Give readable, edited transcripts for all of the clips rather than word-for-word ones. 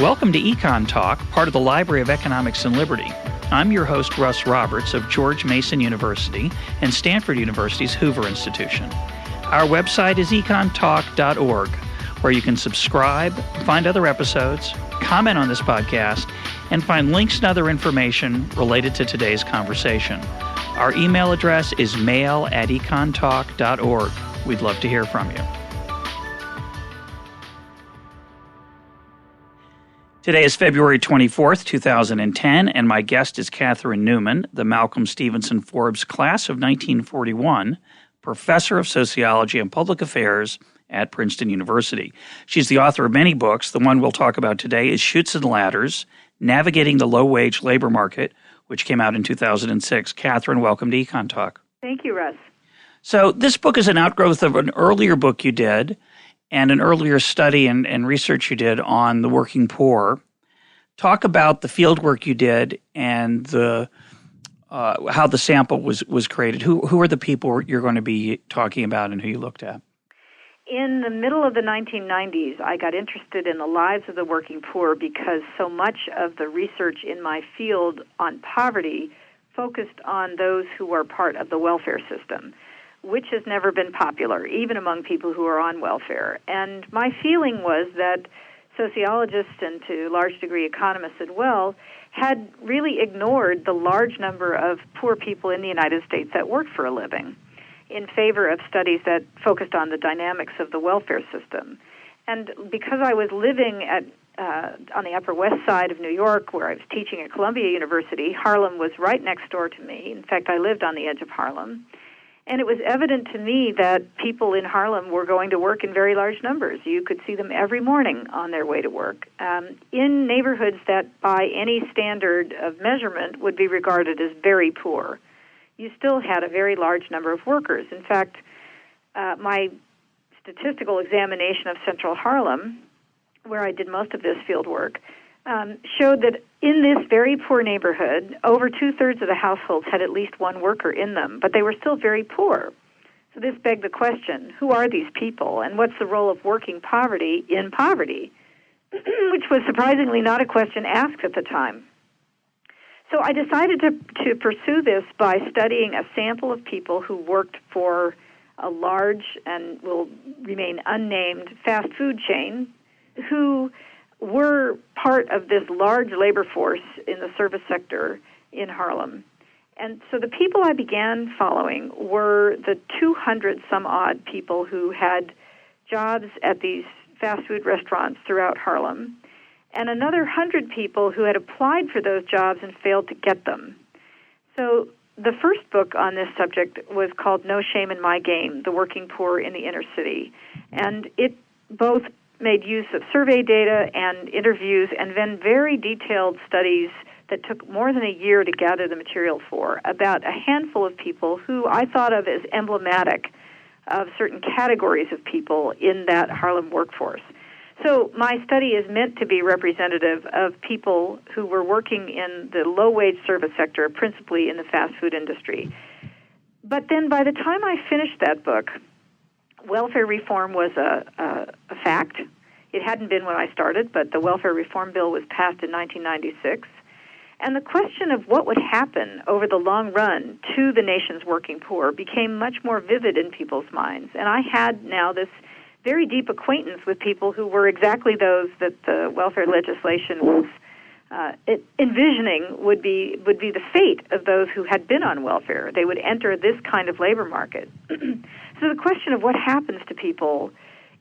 Welcome to EconTalk, part of the Library of Economics and Liberty. I'm your host, Russ Roberts of George Mason University and Stanford University's Hoover Institution. Our website is econtalk.org, where you can subscribe, find other episodes, comment on this podcast, and find links and other information related to today's conversation. Our email address is mail@econtalk.org. We'd love to hear from you. Today is February 24th, 2010, and my guest is Katherine Newman, the Malcolm Stevenson Forbes Class of 1941, Professor of Sociology and Public Affairs at Princeton University. She's the author of many books. The one we'll talk about today is Chutes and Ladders, Navigating the Low-Wage Labor Market, which came out in 2006. Katherine, welcome to EconTalk. Thank you, Russ. So this book is an outgrowth of an earlier book you did, and an earlier study and research you did on the working poor. Talk about the field work you did and the how the sample was created. Who are the people you're going to be talking about and who you looked at? In the middle of the 1990s, I got interested in the lives of the working poor because so much of the research in my field on poverty focused on those who are part of the welfare system, which has never been popular, even among people who are on welfare. And my feeling was that sociologists and to a large degree economists as well had really ignored the large number of poor people in the United States that worked for a living in favor of studies that focused on the dynamics of the welfare system. And because I was living on the Upper West Side of New York, where I was teaching at Columbia University, Harlem was right next door to me. In fact, I lived on the edge of Harlem. And it was evident to me that people in Harlem were going to work in very large numbers. You could see them every morning on their way to work in neighborhoods that by any standard of measurement would be regarded as very poor. You still had a very large number of workers. In fact, my statistical examination of Central Harlem, where I did most of this field work, showed that in this very poor neighborhood, over two-thirds of the households had at least one worker in them, but they were still very poor. So this begged the question, who are these people, and what's the role of working poverty in poverty, which was surprisingly not a question asked at the time. So I decided to pursue this by studying a sample of people who worked for a large and will remain unnamed fast food chain who were part of this large labor force in the service sector in Harlem. And so the people I began following were the 200-some-odd people who had jobs at these fast food restaurants throughout Harlem, and another 100 people who had applied for those jobs and failed to get them. So the first book on this subject was called No Shame in My Game, The Working Poor in the Inner City. And it both made use of survey data and interviews and then very detailed studies that took more than a year to gather the material for about a handful of people who I thought of as emblematic of certain categories of people in that Harlem workforce. So my study is meant to be representative of people who were working in the low-wage service sector, principally in the fast food industry. But then by the time I finished that book, welfare reform was a fact. It hadn't been when I started, but the welfare reform bill was passed in 1996. And the question of what would happen over the long run to the nation's working poor became much more vivid in people's minds. And I had now this very deep acquaintance with people who were exactly those that the welfare legislation was envisioning would be the fate of those who had been on welfare. They would enter this kind of labor market. So the question of what happens to people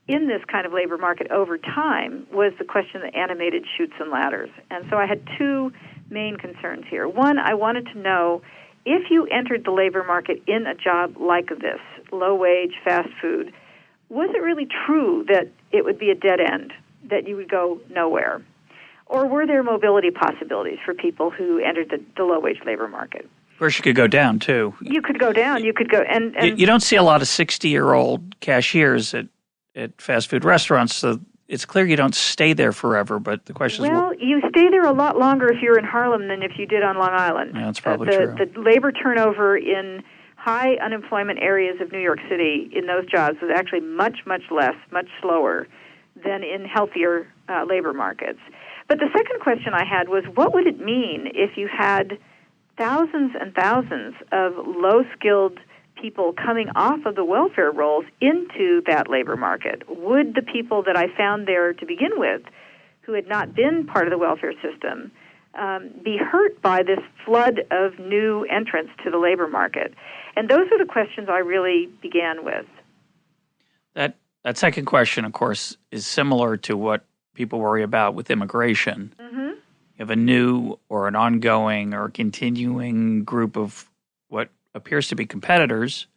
in this kind of labor market over time was the question that animated Chutes and Ladders. And so I had two main concerns here. One, I wanted to know if you entered the labor market in a job like this, low-wage, fast food, was it really true that it would be a dead end, that you would go nowhere? Or were there mobility possibilities for people who entered the low-wage labor market? Of course, you could go down, too. You could go down. You could go, and you don't see a lot of 60-year-old cashiers at fast food restaurants, so it's clear you don't stay there forever, but the question is... Well, you stay there a lot longer if you're in Harlem than if you did on Long Island. Yeah, that's probably true. The labor turnover in high unemployment areas of New York City in those jobs was actually much, much less, much slower than in healthier labor markets. But the second question I had was, what would it mean if you had thousands and thousands of low-skilled people coming off of the welfare rolls into that labor market? Would the people that I found there to begin with, who had not been part of the welfare system, be hurt by this flood of new entrants to the labor market? And those are the questions I really began with. That second question, of course, is similar to what people worry about with immigration. Mm-hmm. You have a new or an ongoing or continuing group of what appears to be competitors,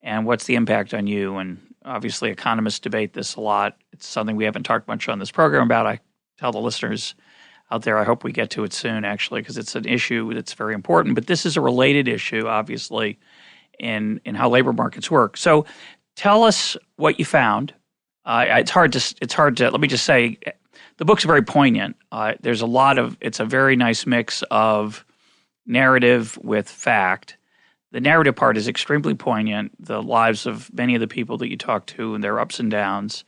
and what's the impact on you? And obviously economists debate this a lot. It's something we haven't talked much on this program about. I tell the listeners out there, I hope we get to it soon, actually, because it's an issue that's very important. But this is a related issue, obviously, in how labor markets work. So tell us what you found. It's hard to. Let me just say, the book's very poignant. There's a lot of. It's a very nice mix of narrative with fact. The narrative part is extremely poignant. The lives of many of the people that you talk to and their ups and downs.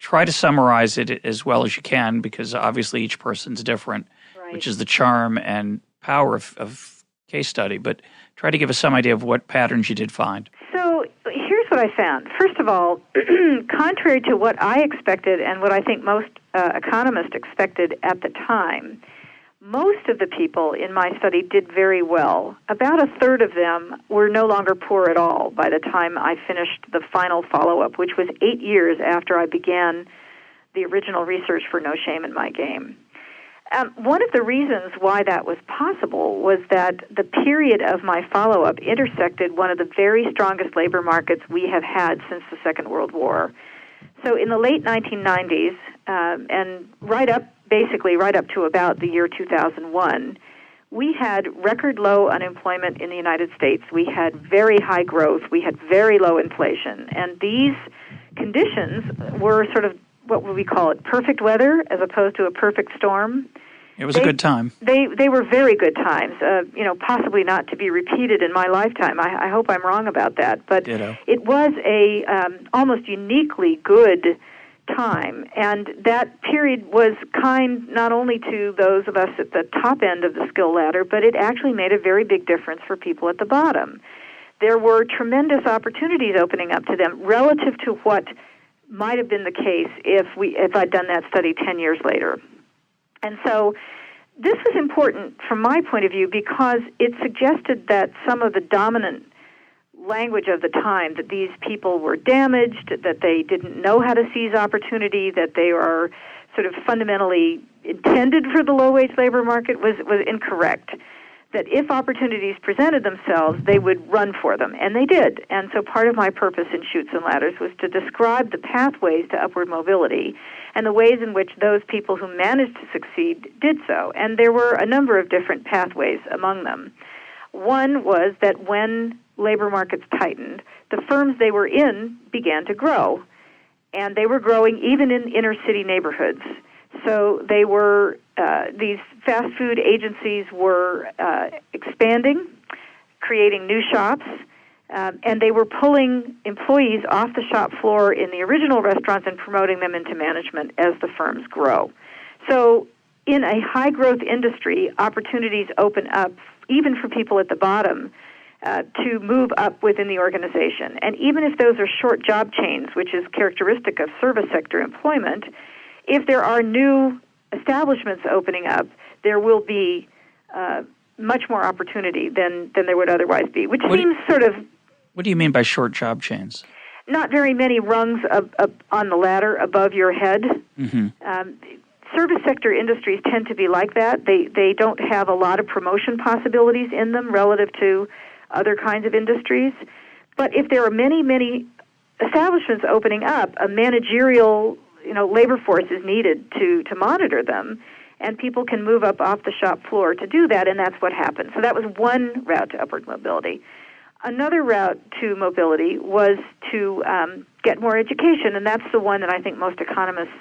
Try to summarize it as well as you can, because obviously each person's different, Right. which is the charm and power of case study. But try to give us some idea of what patterns you did find. So here's what I found. First of all, contrary to what I expected and what I think most economists expected at the time, most of the people in my study did very well. About a third of them were no longer poor at all by the time I finished the final follow-up, which was 8 years after I began the original research for No Shame in My Game. One of the reasons why that was possible was that the period of my follow-up intersected one of the very strongest labor markets we have had since the Second World War. So in the late 1990s, and right up to about the year 2001, we had record low unemployment in the United States. We had very high growth. We had very low inflation. And these conditions were sort of, what would we call it, perfect weather as opposed to a perfect storm. It was a good time. They were very good times, possibly not to be repeated in my lifetime. I hope I'm wrong about that. But Ditto. It was a almost uniquely good time, and that period was kind not only to those of us at the top end of the skill ladder, but it actually made a very big difference for people at the bottom. There were tremendous opportunities opening up to them relative to what might have been the case if I'd done that study 10 years later. And so this was important from my point of view because it suggested that some of the dominant language of the time, that these people were damaged, that they didn't know how to seize opportunity, that they are sort of fundamentally intended for the low-wage labor market, was incorrect. That if opportunities presented themselves, they would run for them, and they did. And so part of my purpose in Chutes and Ladders was to describe the pathways to upward mobility and the ways in which those people who managed to succeed did so. And there were a number of different pathways among them. One was that when labor markets tightened, the firms they were in began to grow, and they were growing even in inner city neighborhoods. So they were, these fast food agencies were expanding, creating new shops, and they were pulling employees off the shop floor in the original restaurants and promoting them into management as the firms grow. So in a high-growth industry, opportunities open up even for people at the bottom to move up within the organization. And even if those are short job chains, which is characteristic of service sector employment, if there are new establishments opening up, there will be much more opportunity than there would otherwise be, which seems sort of... What do you mean by short job chains? Not very many rungs up on the ladder above your head. Mm-hmm. Service sector industries tend to be like that. They don't have a lot of promotion possibilities in them relative to other kinds of industries. But if there are many, many establishments opening up, a managerial labor force is needed to monitor them, and people can move up off the shop floor to do that, and that's what happened. So that was one route to upward mobility. Another route to mobility was to get more education, and that's the one that I think most economists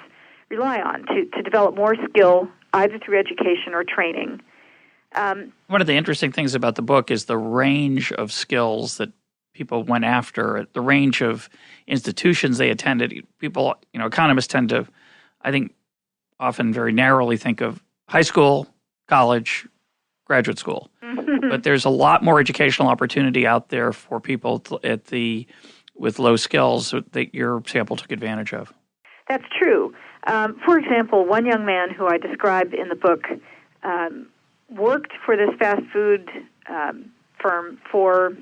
rely on, to develop more skill, either through education or training. One of the interesting things about the book is the range of skills that people went after, the range of institutions they attended. People, economists tend to, I think, often very narrowly think of high school, college, graduate school. But there's a lot more educational opportunity out there for people with low skills that your sample took advantage of. That's true. For example, one young man who I described in the book worked for this fast food firm for,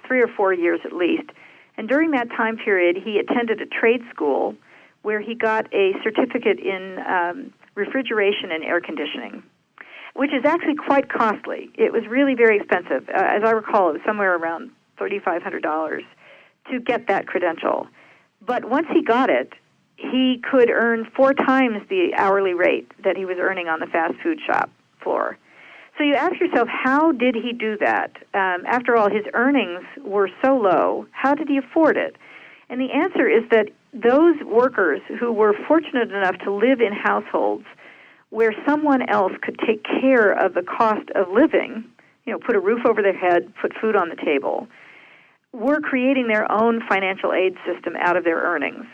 3 or 4 years at least. And during that time period, he attended a trade school where he got a certificate in refrigeration and air conditioning, which is actually quite costly. It was really very expensive. As I recall, it was somewhere around $3,500 to get that credential. But once he got it, he could earn 4 times the hourly rate that he was earning on the fast food shop floor. So you ask yourself, how did he do that? After all, his earnings were so low. How did he afford it? And the answer is that those workers who were fortunate enough to live in households where someone else could take care of the cost of living, put a roof over their head, put food on the table, were creating their own financial aid system out of their earnings.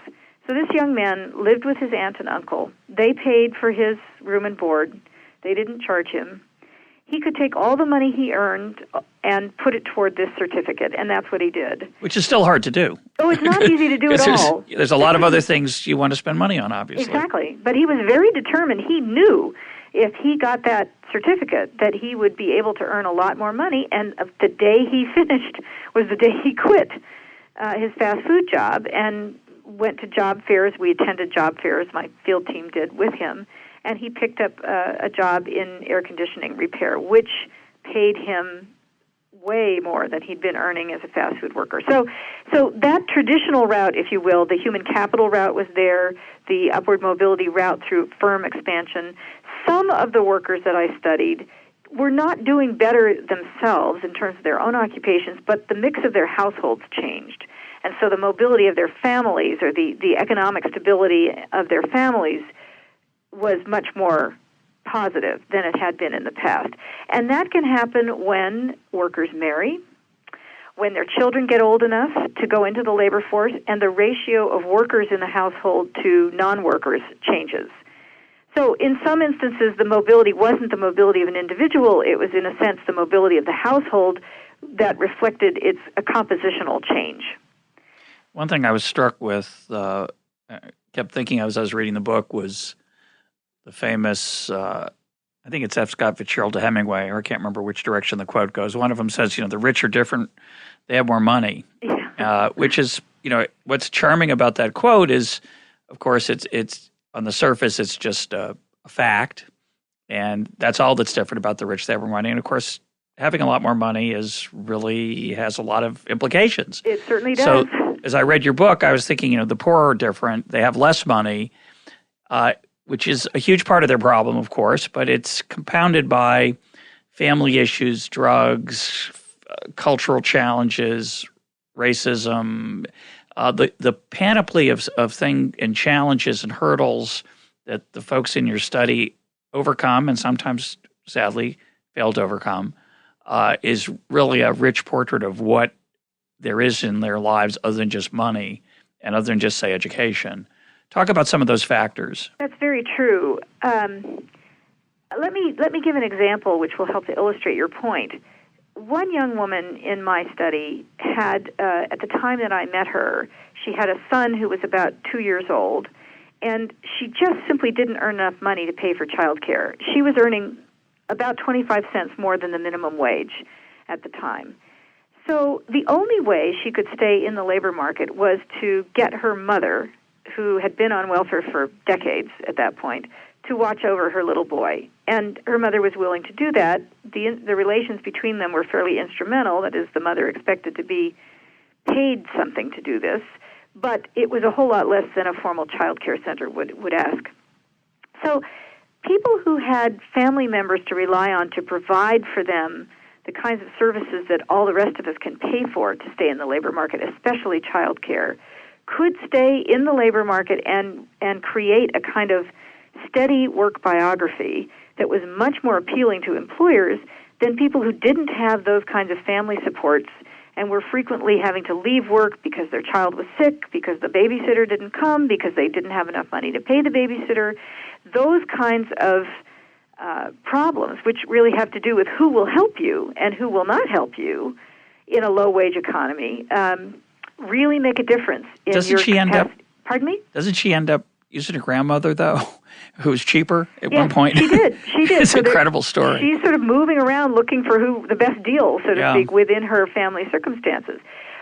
So this young man lived with his aunt and uncle. They paid for his room and board. They didn't charge him. He could take all the money he earned and put it toward this certificate, and that's what he did. Which is still hard to do. Oh, it's not easy to do at all. There's a lot of other things you want to spend money on, obviously. Exactly. But he was very determined. He knew if he got that certificate that he would be able to earn a lot more money, and the day he finished was the day he quit his fast food job and went to job fairs. We attended job fairs, my field team did, with him. And he picked up a job in air conditioning repair, which paid him way more than he'd been earning as a fast food worker. So that traditional route, if you will, the human capital route was there, the upward mobility route through firm expansion. Some of the workers that I studied were not doing better themselves in terms of their own occupations, but the mix of their households changed. And so the mobility of their families or the economic stability of their families was much more positive than it had been in the past. And that can happen when workers marry, when their children get old enough to go into the labor force, and the ratio of workers in the household to non-workers changes. So in some instances, the mobility wasn't the mobility of an individual. It was, in a sense, the mobility of the household that reflected a compositional change. One thing I was struck with, kept thinking as I was reading the book, was the famous, I think it's F. Scott Fitzgerald to Hemingway, or I can't remember which direction the quote goes. One of them says, the rich are different, they have more money. Yeah. Which is, what's charming about that quote is, of course, it's on the surface, it's just a fact, and that's all that's different about the rich, they have more money. And of course, having a lot more money has a lot of implications. It certainly does. So as I read your book, I was thinking, the poor are different, they have less money, which is a huge part of their problem, of course, but it's compounded by family issues, drugs, cultural challenges, racism, the panoply of things and challenges and hurdles that the folks in your study overcome and sometimes, sadly, fail to overcome is really a rich portrait of what there is in their lives other than just money and other than just, say, education. Talk about some of those factors. That's very true. Let me give an example which will help to illustrate your point. One young woman in my study had, at the time that I met her, she had a son who was about 2 years old, and she just simply didn't earn enough money to pay for child care. She was earning about 25 cents more than the minimum wage at the time. So the only way she could stay in the labor market was to get her mother, who had been on welfare for decades at that point, to watch over her little boy. And her mother was willing to do that. The relations between them were fairly instrumental. That is, the mother expected to be paid something to do this, but it was a whole lot less than a formal child care center would ask. So people who had family members to rely on to provide for them the kinds of services that all the rest of us can pay for to stay in the labor market, especially child care, could stay in the labor market and create a kind of steady work biography that was much more appealing to employers than people who didn't have those kinds of family supports and were frequently having to leave work because their child was sick, because the babysitter didn't come, because they didn't have enough money to pay the babysitter. those kinds of problems, which really have to do with who will help you and who will not help you in a low-wage economy, really make a difference in Doesn't your she end up? Pardon me? Doesn't she end up using her grandmother, though, who was cheaper at one point? She did. She did. It's an incredible story. She's sort of moving around looking for who the best deal, so to speak, within her family circumstances.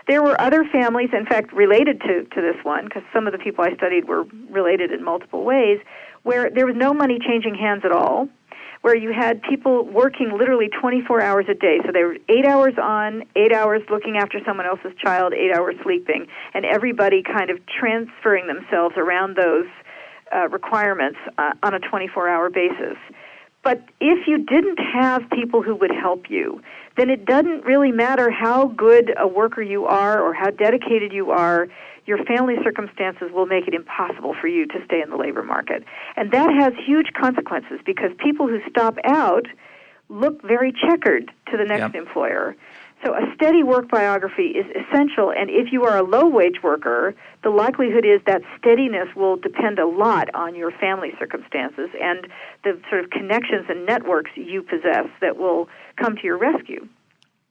There were other families, in fact, related to this one, because some of the people I studied were related in multiple ways, where there was no money changing hands at all, where you had people working literally 24 hours a day. So they were 8 hours on, 8 hours looking after someone else's child, 8 hours sleeping, and everybody kind of transferring themselves around those requirements on a 24-hour basis. But if you didn't have people who would help you, then it doesn't really matter how good a worker you are or how dedicated you are. Your family circumstances will make it impossible for you to stay in the labor market. And that has huge consequences because people who stop out look very checkered to the next employer. So a steady work biography is essential, and if you are a low-wage worker, the likelihood is that steadiness will depend a lot on your family circumstances and the sort of connections and networks you possess that will come to your rescue.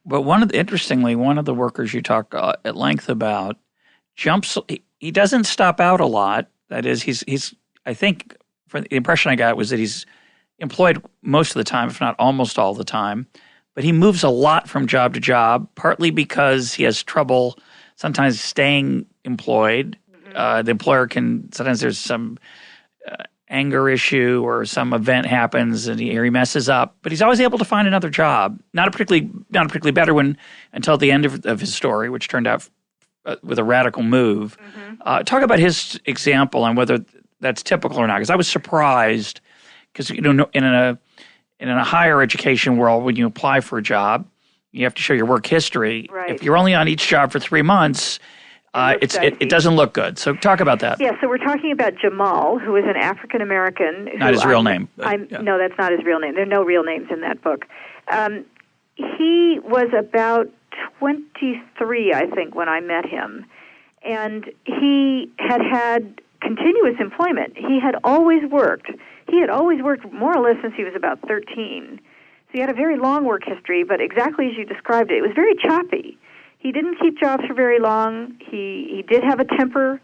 But interestingly, one of the workers you talk at length about he doesn't stop out a lot. That is, he's I think, the impression I got was that he's employed most of the time, if not almost all the time. But he moves a lot from job to job, partly because he has trouble sometimes staying employed. The employer sometimes there's some anger issue or some event happens and he messes up. But he's always able to find another job. Not a particularly better one until the end of his story, which turned out with a radical move. Talk about his example and whether that's typical or not. Because I was surprised because, in a higher education world, when you apply for a job, you have to show your work history. Right. If you're only on each job for 3 months, it doesn't look good. So talk about that. Yeah, so we're talking about Jamal, who is an African-American. Not his real name. No, that's not his real name. There are no real names in that book. He was about 23, I think, when I met him. And he had continuous employment. He had always worked. He had always worked more or less since he was about 13. So he had a very long work history, but exactly as you described it, it was very choppy. He didn't keep jobs for very long. He did have a temper.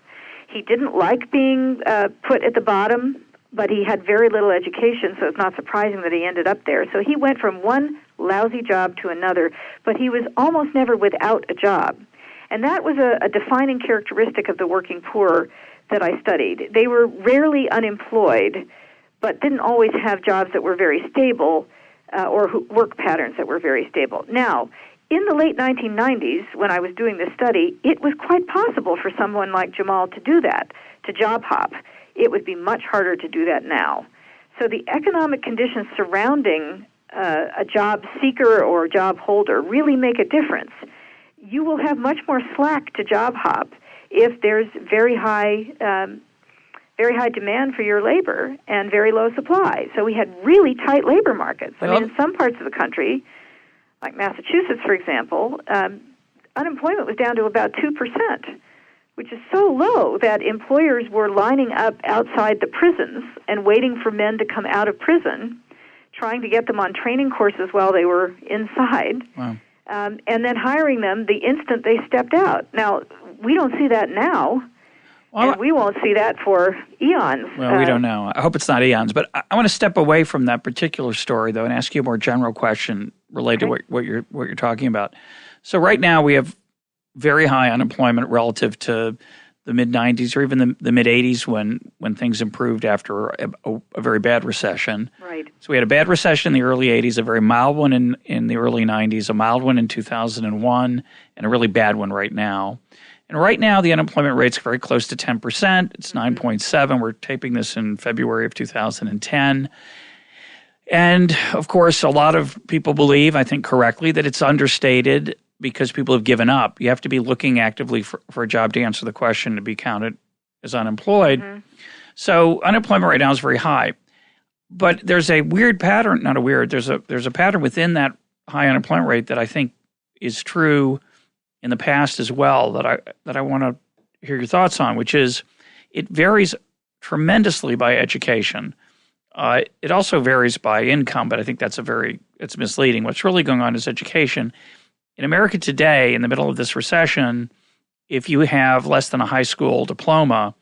He didn't like being put at the bottom, but he had very little education, so it's not surprising that he ended up there. So he went from one lousy job to another, but he was almost never without a job. And that was a defining characteristic of the working poor that I studied. They were rarely unemployed, but didn't always have jobs that were very stable or work patterns that were very stable. Now, in the late 1990s, when I was doing this study, it was quite possible for someone like Jamal to do that, to job hop. It would be much harder to do that now. So the economic conditions surrounding a job seeker or job holder really make a difference. You will have much more slack to job hop if there's very high demand for your labor and very low supply. So we had really tight labor markets. I mean, in some parts of the country, like Massachusetts, for example, unemployment was down to about 2%, which is so low that employers were lining up outside the prisons and waiting for men to come out of prison, trying to get them on training courses while they were inside, and then hiring them the instant they stepped out. Now, we don't see that now. And we won't see that for eons. Well, we don't know. I hope it's not eons. But I want to step away from that particular story, though, and ask you a more general question related to what you're talking about. So right now we have very high unemployment relative to the mid-'90s or even the mid-'80s when things improved after a very bad recession. Right. So we had a bad recession in the early '80s, a very mild one in the early '90s, a mild one in 2001, and a really bad one right now. And right now, the unemployment rate's very close to 10%. It's 9.7. We're taping this in February of 2010. And, of course, a lot of people believe, I think correctly, that it's understated because people have given up. You have to be looking actively for a job to answer the question to be counted as unemployed. So unemployment right now is very high. But there's a weird pattern, there's a pattern within that high unemployment rate that I think is true in the past as well that I want to hear your thoughts on, which is it varies tremendously by education. It also varies by income, but I think it's misleading. What's really going on is education. In America today, in the middle of this recession, if you have less than a high school diploma,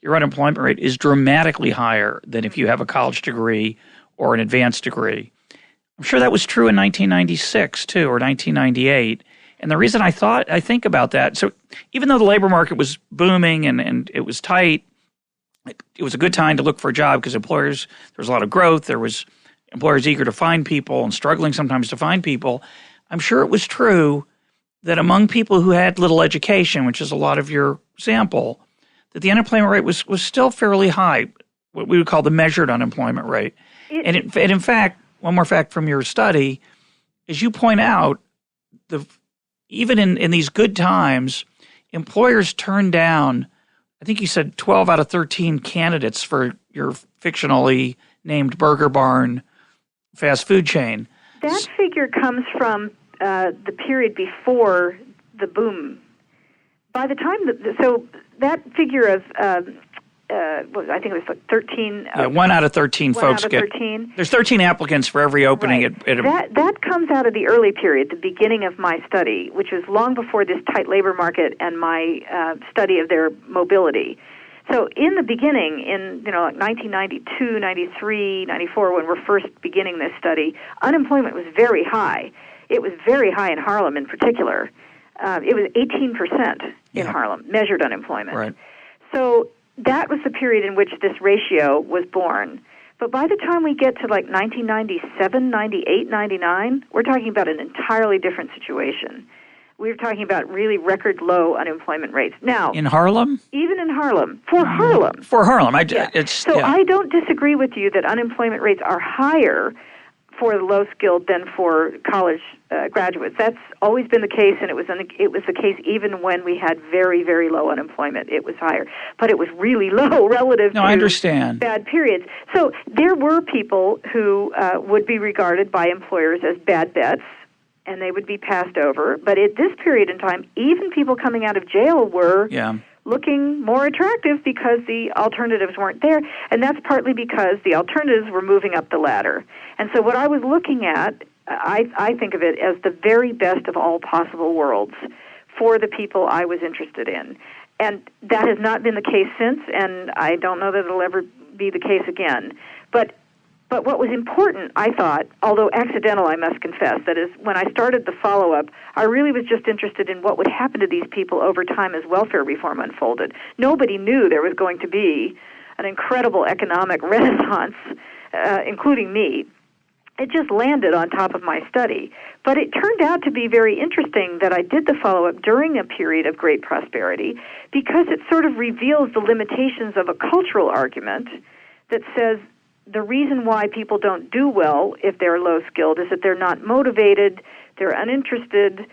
your unemployment rate is dramatically higher than if you have a college degree or an advanced degree. I'm sure that was true in 1996 too, or 1998. And the reason I think about that, so even though the labor market was booming and it was tight, it was a good time to look for a job because there was a lot of growth. There was employers eager to find people and struggling sometimes to find people. I'm sure it was true that among people who had little education, which is a lot of your sample, that the unemployment rate was still fairly high, what we would call the measured unemployment rate. And in fact, one more fact from your study, as you point out, even in these good times, employers turn down, I think you said 12 out of 13 candidates for your fictionally named Burger Barn fast food chain. That figure comes from the period before the boom. By the time so that figure of I think it was like 13. 1 out of 13 folks get. 13. There's 13 applicants for every opening. Right. That comes out of the early period, the beginning of my study, which was long before this tight labor market and my study of their mobility. So in the beginning, in like 1992, 93, 94, when we're first beginning this study, unemployment was very high. It was very high in Harlem in particular. It was 18% in Harlem, measured unemployment. Right. So that was the period in which this ratio was born. But by the time we get to like 1997, 98, 99, we're talking about an entirely different situation. We're talking about really record low unemployment rates. Now, in Harlem? Even in Harlem. For Harlem. For Harlem. I don't disagree with you that unemployment rates are higher for the low-skilled than for college graduates. That's always been the case, and it was the case even when we had very, very low unemployment. It was higher. But it was really low relative to I understand. Bad periods. So there were people who would be regarded by employers as bad bets, and they would be passed over. But at this period in time, even people coming out of jail were looking more attractive because the alternatives weren't there. And that's partly because the alternatives were moving up the ladder. And so what I was looking at, I think of it as the very best of all possible worlds for the people I was interested in. And that has not been the case since, and I don't know that it'll ever be the case again. But what was important, I thought, although accidental, I must confess, that is, when I started the follow-up, I really was just interested in what would happen to these people over time as welfare reform unfolded. Nobody knew there was going to be an incredible economic renaissance, including me. It just landed on top of my study. But it turned out to be very interesting that I did the follow-up during a period of great prosperity because it sort of reveals the limitations of a cultural argument that says the reason why people don't do well if they're low-skilled is that they're not motivated, they're uninterested,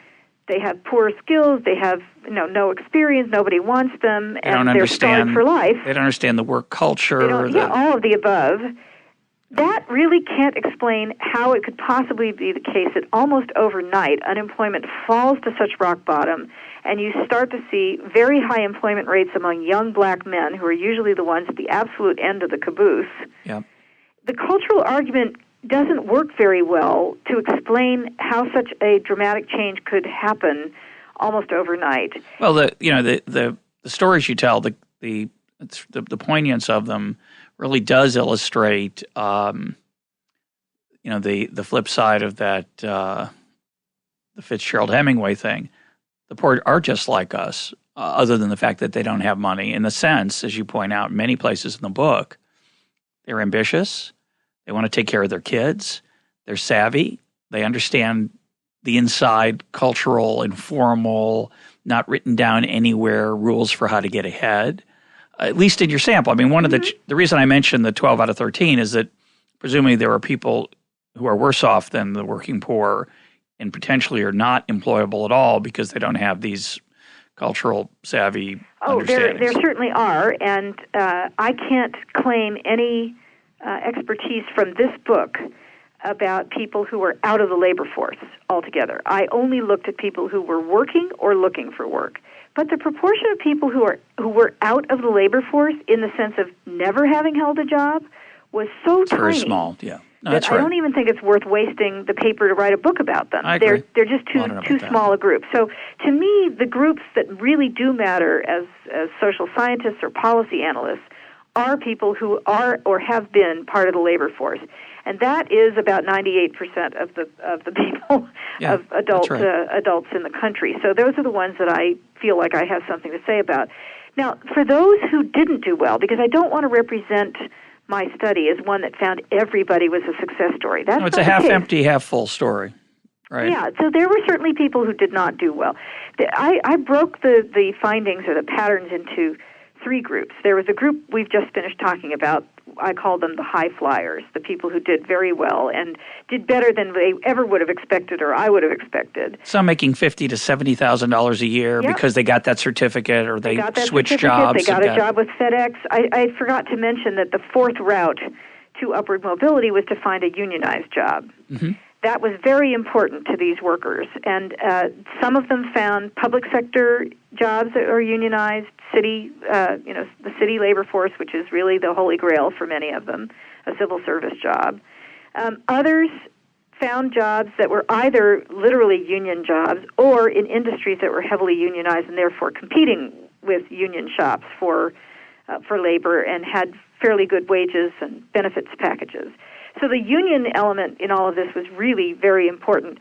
they have poor skills, they have no experience, nobody wants them, and they're scarred for life. They don't understand the work culture. All of the above. That really can't explain how it could possibly be the case that almost overnight unemployment falls to such rock bottom and you start to see very high employment rates among young black men who are usually the ones at the absolute end of the caboose. Yep. The cultural argument doesn't work very well to explain how such a dramatic change could happen almost overnight. Well, the stories you tell, the poignance of them really does illustrate, the flip side of that, the Fitzgerald Hemingway thing. The poor are just like us, other than the fact that they don't have money. In the sense, as you point out, many places in the book, they're ambitious. They want to take care of their kids. They're savvy. They understand the inside cultural, informal, not written down anywhere rules for how to get ahead. At least in your sample. I mean, one of the reason I mentioned the 12 out of 13 is that presumably there are people who are worse off than the working poor and potentially are not employable at all because they don't have these cultural savvy understandings. There certainly are, and I can't claim any expertise from this book about people who were out of the labor force altogether. I only looked at people who were working or looking for work. But the proportion of people who were out of the labor force in the sense of never having held a job was so it's tiny. Very small, yeah. No, that that's right. I don't even think it's worth wasting the paper to write a book about them. I agree. They're just too small a group. So to me, the groups that really do matter as social scientists or policy analysts are people who are or have been part of the labor force. And that is about 98% of the people, of adults in the country. So those are the ones that I feel like I have something to say about. Now, for those who didn't do well, because I don't want to represent my study as one that found everybody was a success story. That's it's a half-empty, half-full story, right? Yeah, so there were certainly people who did not do well. I broke the findings or the patterns into three groups. There was a group we've just finished talking about. I call them the high flyers, the people who did very well and did better than they ever would have expected or I would have expected. Some making $50,000 to $70,000 a year because they got that certificate or they switched jobs. They got a job with FedEx. I forgot to mention that the fourth route to upward mobility was to find a unionized job. Mm-hmm. That was very important to these workers, and some of them found public sector jobs that are unionized, the city labor force, which is really the holy grail for many of them, a civil service job. Others found jobs that were either literally union jobs or in industries that were heavily unionized and therefore competing with union shops for labor and had fairly good wages and benefits packages. So the union element in all of this was really very important.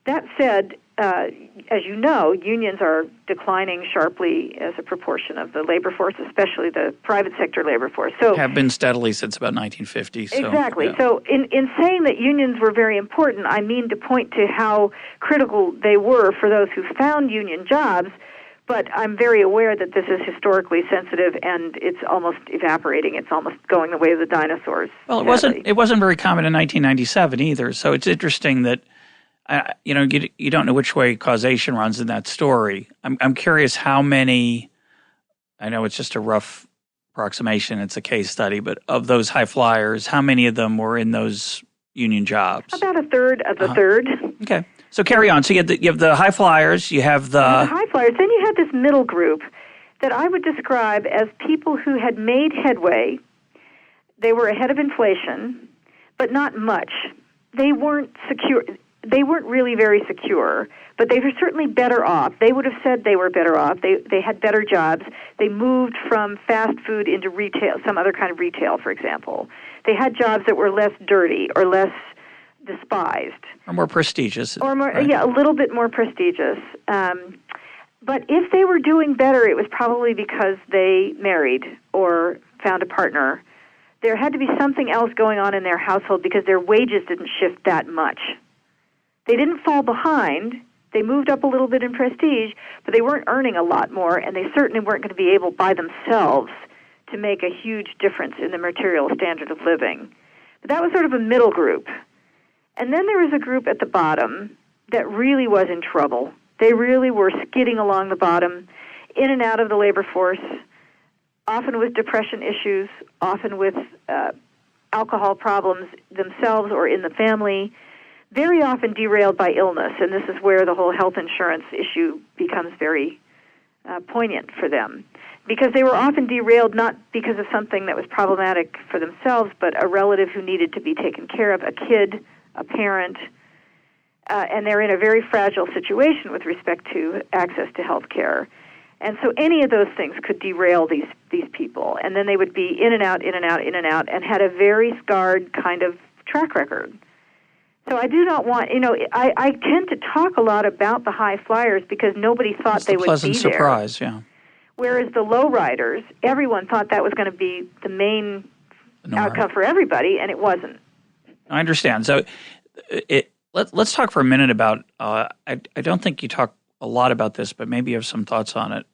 That said, as you know, unions are declining sharply as a proportion of the labor force, especially the private sector labor force. So have been steadily since about 1950. So, exactly. Yeah. So in saying that unions were very important, I mean to point to how critical they were for those who found union jobs. But I'm very aware that this is historically sensitive, and it's almost evaporating. It's almost going the way of the dinosaurs. Well, it wasn't very common in 1997 either. So it's interesting that you don't know which way causation runs in that story. I'm curious how many. I know it's just a rough approximation. It's a case study, but of those high flyers, how many of them were in those union jobs? About a third of the third. Okay. So carry on. So you have the high flyers, you have the high flyers. Then you had this middle group that I would describe as people who had made headway. They were ahead of inflation, but not much. They weren't secure. They weren't really very secure, but they were certainly better off. They would have said they were better off. They had better jobs. They moved from fast food into retail, some other kind of retail, for example. They had jobs that were less dirty or less despised. Or more prestigious. Or more, right? Yeah, a little bit more prestigious. But if they were doing better, it was probably because they married or found a partner. There had to be something else going on in their household because their wages didn't shift that much. They didn't fall behind. They moved up a little bit in prestige, but they weren't earning a lot more, and they certainly weren't going to be able by themselves to make a huge difference in the material standard of living. But that was sort of a middle group. And then there was a group at the bottom that really was in trouble. They really were skidding along the bottom, in and out of the labor force, often with depression issues, often with alcohol problems themselves or in the family, very often derailed by illness. And this is where the whole health insurance issue becomes very poignant for them. Because they were often derailed not because of something that was problematic for themselves, but a relative who needed to be taken care of, a kid, a parent, and they're in a very fragile situation with respect to access to health care. And so any of those things could derail these people. And then they would be in and out, in and out, in and out, and had a very scarred kind of track record. So I do not want, I tend to talk a lot about the high flyers because nobody thought they would be there. It's a pleasant surprise, yeah. Whereas the low riders, everyone thought that was going to be the main outcome for everybody, and it wasn't. I understand. So let's talk for a minute about, I don't think you talk a lot about this, but maybe you have some thoughts on it,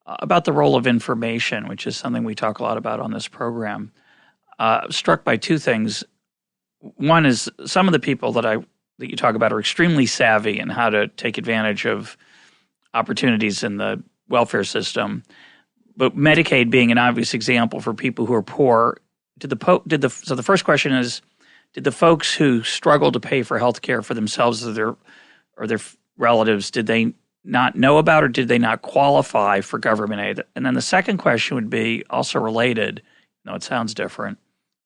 about the role of information, which is something we talk a lot about on this program. Struck by two things. One is some of the people that you talk about are extremely savvy in how to take advantage of opportunities in the welfare system, but Medicaid being an obvious example for people who are poor. So the first question is, did the folks who struggle to pay for health care for themselves or their relatives, did they not know about or did they not qualify for government aid? And then the second question would be also related, it sounds different.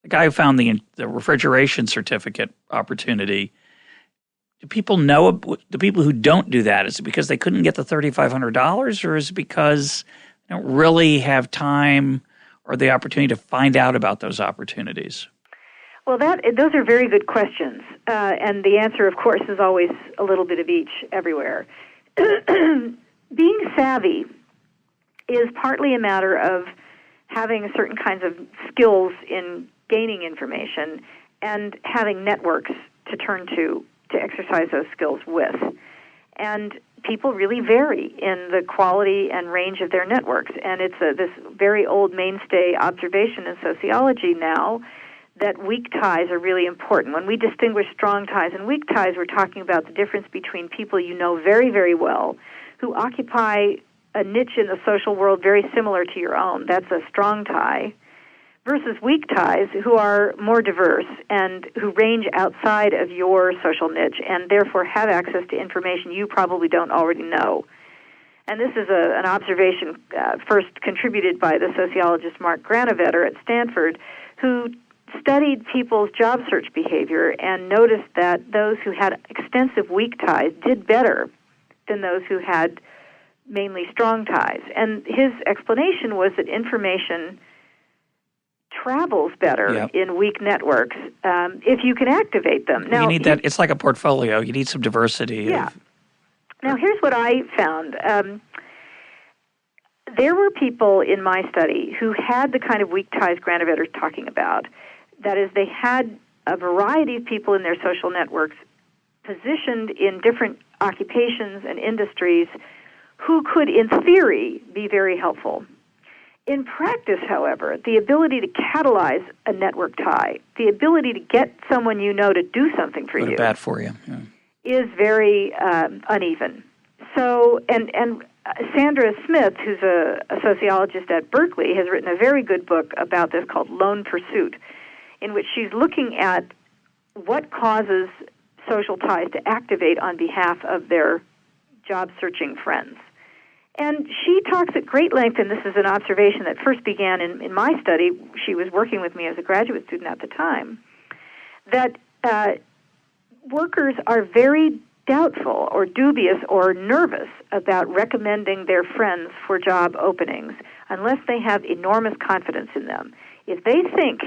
the guy who found the refrigeration certificate opportunity, do people know, the people who don't do that, is it because they couldn't get the $3,500, or is it because they don't really have time or the opportunity to find out about those opportunities? Well, those are very good questions, and the answer, of course, is always a little bit of each everywhere. Being savvy is partly a matter of having certain kinds of skills in gaining information and having networks to turn to exercise those skills with. And people really vary in the quality and range of their networks, and it's this very old mainstay observation in sociology now that weak ties are really important. When we distinguish strong ties and weak ties, we're talking about the difference between people you know very, very well who occupy a niche in the social world very similar to your own. That's a strong tie. Versus weak ties who are more diverse and who range outside of your social niche and therefore have access to information you probably don't already know. And this is an observation first contributed by the sociologist Mark Granovetter at Stanford, who studied people's job search behavior and noticed that those who had extensive weak ties did better than those who had mainly strong ties. And his explanation was that information travels better in weak networks if you can activate them. Now, you need that. It's like a portfolio. You need some diversity. Yeah. Now, here's what I found. There were people in my study who had the kind of weak ties Granovetter's talking about. That is, they had a variety of people in their social networks positioned in different occupations and industries who could, in theory, be very helpful. In practice, however, the ability to catalyze a network tie, the ability to get someone you know to do something for you, bad for you, is very uneven. So, and Sandra Smith, who's a sociologist at Berkeley, has written a very good book about this called Lone Pursuit, in which she's looking at what causes social ties to activate on behalf of their job-searching friends. And she talks at great length, and this is an observation that first began in my study. She was working with me as a graduate student at the time, that workers are very doubtful or dubious or nervous about recommending their friends for job openings unless they have enormous confidence in them. If they think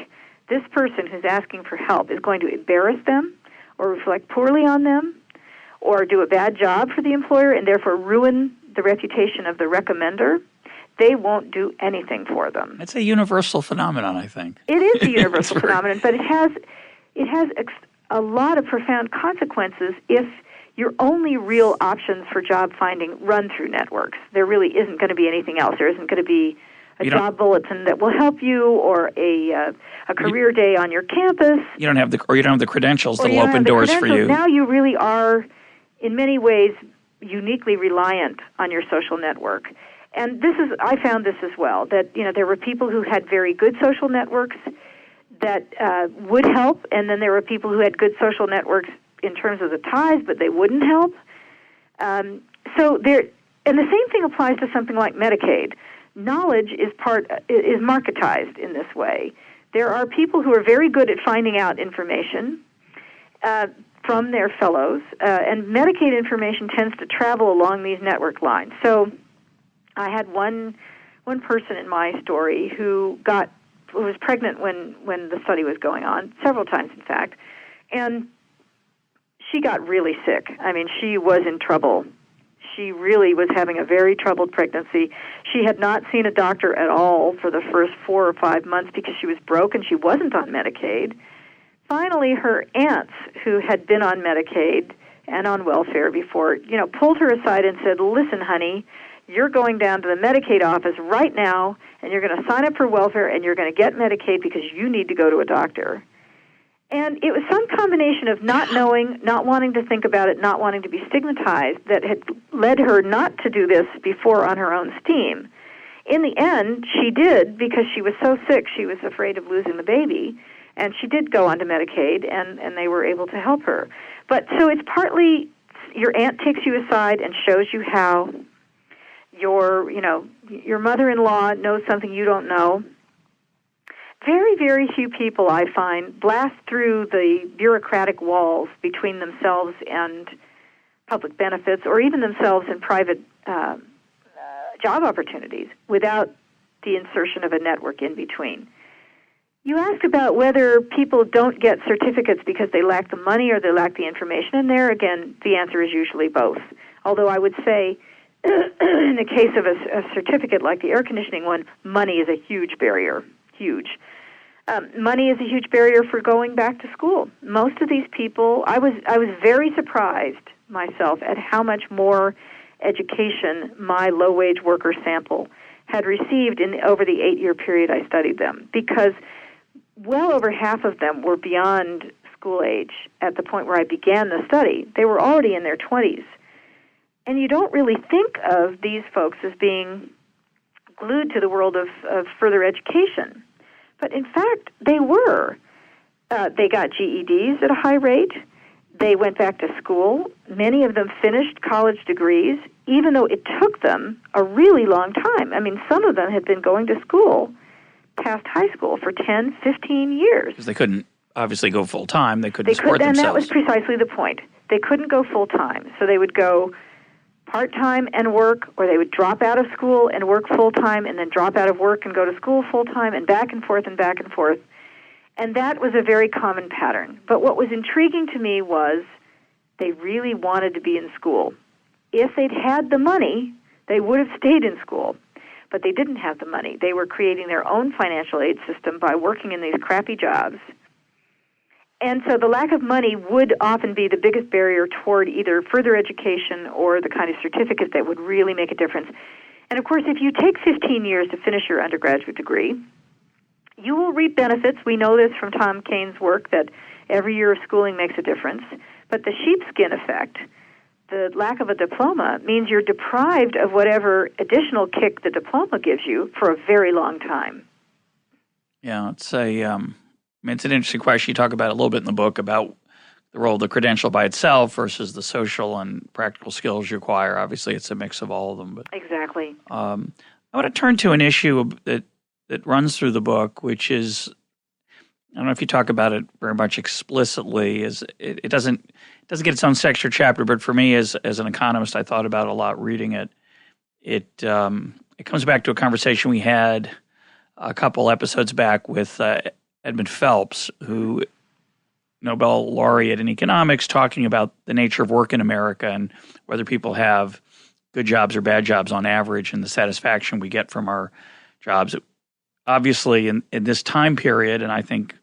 this person who's asking for help is going to embarrass them or reflect poorly on them or do a bad job for the employer and therefore ruin the reputation of the recommender, they won't do anything for them. It's a universal phenomenon, I think. It is a universal phenomenon, but it has a lot of profound consequences if your only real options for job finding run through networks. There really isn't going to be anything else. There isn't going to be a job bulletin that will help you, or a career day on your campus. You don't have the credentials that will open doors for you. Now you really are, in many ways, uniquely reliant on your social network. And I found this as well, that there were people who had very good social networks that would help, and then there were people who had good social networks in terms of the ties, but they wouldn't help. And the same thing applies to something like Medicaid. Knowledge is marketized in this way. There are people who are very good at finding out information from their fellows, and Medicaid information tends to travel along these network lines. So I had one person in my story who was pregnant when the study was going on, several times in fact, and she got really sick. I mean, she was in trouble. She really was having a very troubled pregnancy. She had not seen a doctor at all for the first 4 or 5 months because she was broke and she wasn't on Medicaid. Finally, her aunts, who had been on Medicaid and on welfare before, pulled her aside and said, "Listen, honey, you're going down to the Medicaid office right now, and you're going to sign up for welfare, and you're going to get Medicaid because you need to go to a doctor." And it was some combination of not knowing, not wanting to think about it, not wanting to be stigmatized that had led her not to do this before on her own steam. In the end, she did, because she was so sick, she was afraid of losing the baby. And she did go onto Medicaid, and they were able to help her. But so it's partly your aunt takes you aside and shows you how your mother-in-law knows something you don't know. very, very few people, I find, blast through the bureaucratic walls between themselves and public benefits, or even themselves in private job opportunities, without the insertion of a network in between. You asked about whether people don't get certificates because they lack the money or they lack the information, and there, again, the answer is usually both. Although I would say, in the case of a certificate like the air conditioning one, money is a huge barrier, huge. Money is a huge barrier for going back to school. Most of these people, I was very surprised myself at how much more education my low-wage worker sample had received over the 8-year period I studied them, because well over half of them were beyond school age at the point where I began the study. They were already in their 20s. And you don't really think of these folks as being glued to the world of further education. But in fact, they were. They got GEDs at a high rate. They went back to school. Many of them finished college degrees, even though it took them a really long time. I mean, some of them had been going to school past high school for 10, 15 years. Because they couldn't obviously go full-time. They couldn't support themselves. And that was precisely the point. They couldn't go full-time, so they would go part-time and work, or they would drop out of school and work full-time and then drop out of work and go to school full-time, and back and forth and back and forth. And that was a very common pattern. But what was intriguing to me was they really wanted to be in school. If they'd had the money, they would have stayed in school. But they didn't have the money. They were creating their own financial aid system by working in these crappy jobs. And so the lack of money would often be the biggest barrier toward either further education or the kind of certificate that would really make a difference. And of course, if you take 15 years to finish your undergraduate degree, you will reap benefits. We know this from Tom Kane's work, that every year of schooling makes a difference. But the sheepskin effect, the lack of a diploma, means you're deprived of whatever additional kick the diploma gives you for a very long time. Yeah, it's it's an interesting question. You talk about it a little bit in the book about the role of the credential by itself versus the social and practical skills you acquire. Obviously, it's a mix of all of them. But exactly. I want to turn to an issue that runs through the book, which is, I don't know if you talk about it very much explicitly, is it doesn't get its own section or chapter, but for me as an economist, I thought about it a lot reading it. It comes back to a conversation we had a couple episodes back with Edmund Phelps, who Nobel laureate in economics, talking about the nature of work in America and whether people have good jobs or bad jobs on average and the satisfaction we get from our jobs. Obviously, in this time period, and I think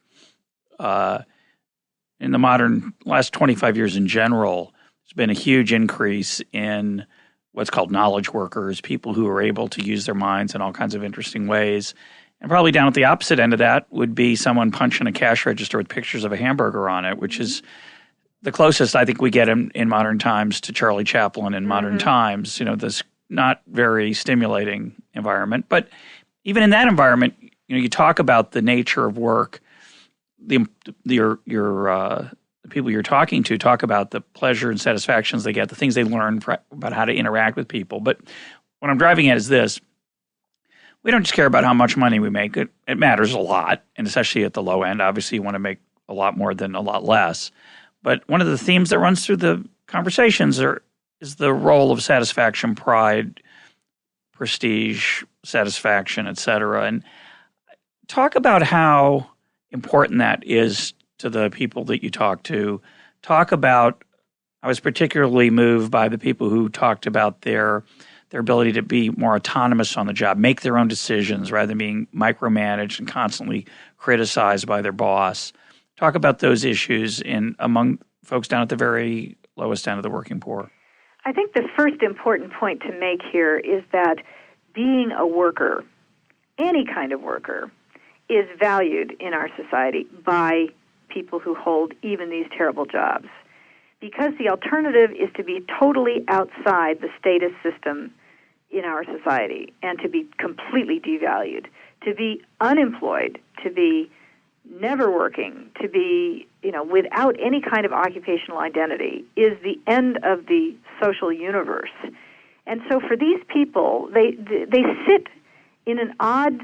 in the modern last 25 years in general, there's been a huge increase in what's called knowledge workers, people who are able to use their minds in all kinds of interesting ways. And probably down at the opposite end of that would be someone punching a cash register with pictures of a hamburger on it, which is the closest I think we get in modern times to Charlie Chaplin in modern times, this not very stimulating environment. But even in that environment, you talk about the nature of work. The people you're talking to talk about the pleasure and satisfactions they get, the things they learn about how to interact with people. But what I'm driving at is this. We don't just care about how much money we make. It matters a lot, and especially at the low end. Obviously, you want to make a lot more than a lot less. But one of the themes that runs through the conversations is the role of satisfaction, pride, prestige, satisfaction, et cetera. And talk about how important that is to the people that you talk to. Talk about, I was particularly moved by the people who talked about their ability to be more autonomous on the job, make their own decisions rather than being micromanaged and constantly criticized by their boss. Talk about those issues among folks down at the very lowest end of the working poor. I think the first important point to make here is that being a worker, any kind of worker, is valued in our society by people who hold even these terrible jobs. Because the alternative is to be totally outside the status system in our society and to be completely devalued, to be unemployed, to be never working, to be, without any kind of occupational identity is the end of the social universe. And so for these people, they sit in an odd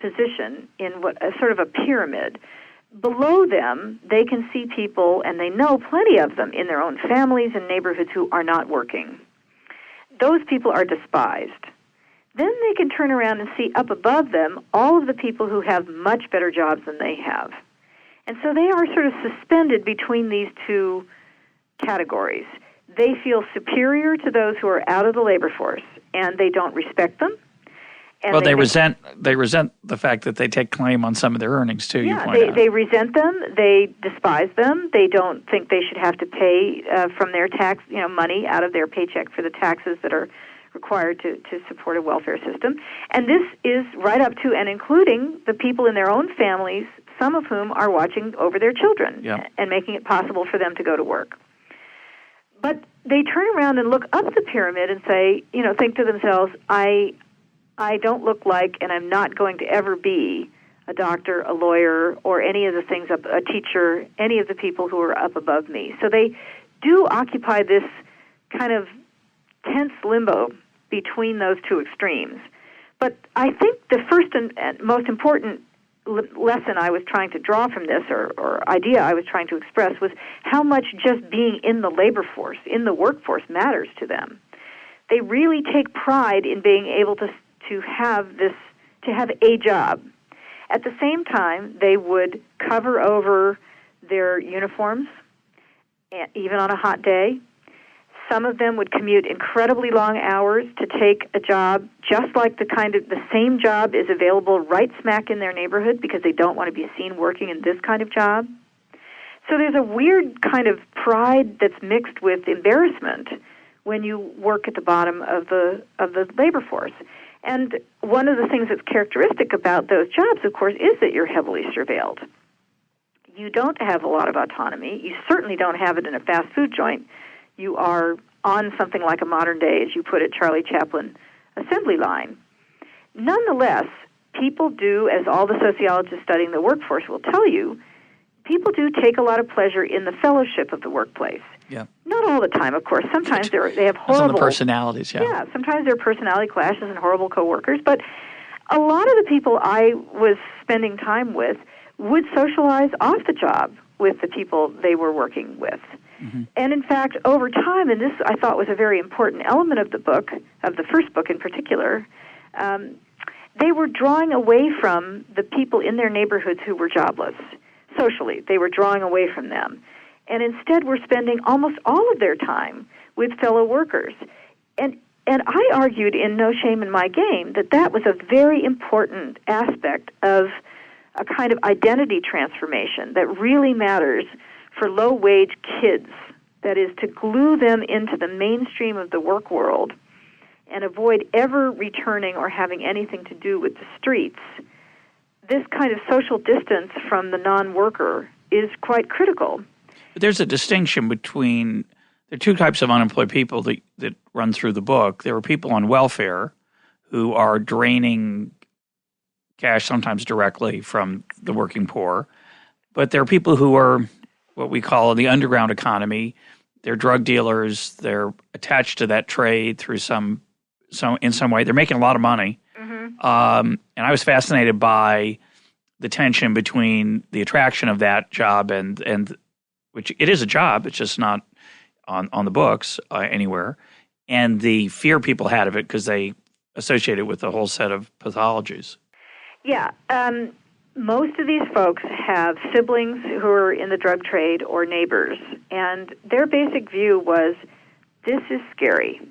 position in what a sort of a pyramid. Below them, they can see people, and they know plenty of them in their own families and neighborhoods who are not working. Those people are despised. Then they can turn around and see up above them all of the people who have much better jobs than they have. And so they are sort of suspended between these two categories. They feel superior to those who are out of the labor force, and they don't respect them. And well, they resent the fact that they take claim on some of their earnings, too, you point out. They resent them. They despise them. They don't think they should have to pay from their tax, money out of their paycheck for the taxes that are required to support a welfare system. And this is right up to and including the people in their own families, some of whom are watching over their children and making it possible for them to go to work. But they turn around and look up the pyramid and say, think to themselves, I don't look like, and I'm not going to ever be a doctor, a lawyer, or any of the things, a teacher, any of the people who are up above me. So they do occupy this kind of tense limbo between those two extremes. But I think the first and most important lesson I was trying to draw from this, or idea I was trying to express, was how much just being in the labor force, in the workforce, matters to them. They really take pride in being able to have a job. At the same time, they would cover over their uniforms, even on a hot day. Some of them would commute incredibly long hours to take a job, just like the same job is available right smack in their neighborhood because they don't want to be seen working in this kind of job. So there's a weird kind of pride that's mixed with embarrassment when you work at the bottom of the labor force. And one of the things that's characteristic about those jobs, of course, is that you're heavily surveilled. You don't have a lot of autonomy. You certainly don't have it in a fast food joint. You are on something like a modern-day, as you put it, Charlie Chaplin assembly line. Nonetheless, people do, as all the sociologists studying the workforce will tell you, people do take a lot of pleasure in the fellowship of the workplace. Yeah. Not all the time, of course. Sometimes they have horrible... Some of the personalities, Yeah, sometimes there are personality clashes and horrible coworkers, but a lot of the people I was spending time with would socialize off the job with the people they were working with. Mm-hmm. And in fact, over time, and this I thought was a very important element of the book, of the first book in particular, they were drawing away from the people in their neighborhoods who were jobless. Socially, they were drawing away from them. And instead were spending almost all of their time with fellow workers. And I argued in No Shame in My Game that was a very important aspect of a kind of identity transformation that really matters for low-wage kids. That is, to glue them into the mainstream of the work world and avoid ever returning or having anything to do with the streets. This kind of social distance from the non-worker is quite critical. But there's a distinction between there are two types of unemployed people that run through the book. There are people on welfare who are draining cash sometimes directly from the working poor. But there are people who are what we call the underground economy. They're drug dealers. They're attached to that trade through in some way. They're making a lot of money. Mm-hmm. And I was fascinated by the tension between the attraction of that job and which it is a job, it's just not on the books anywhere, and the fear people had of it because they associate it with a whole set of pathologies. Yeah. Most of these folks have siblings who are in the drug trade or neighbors, and their basic view was, this is scary.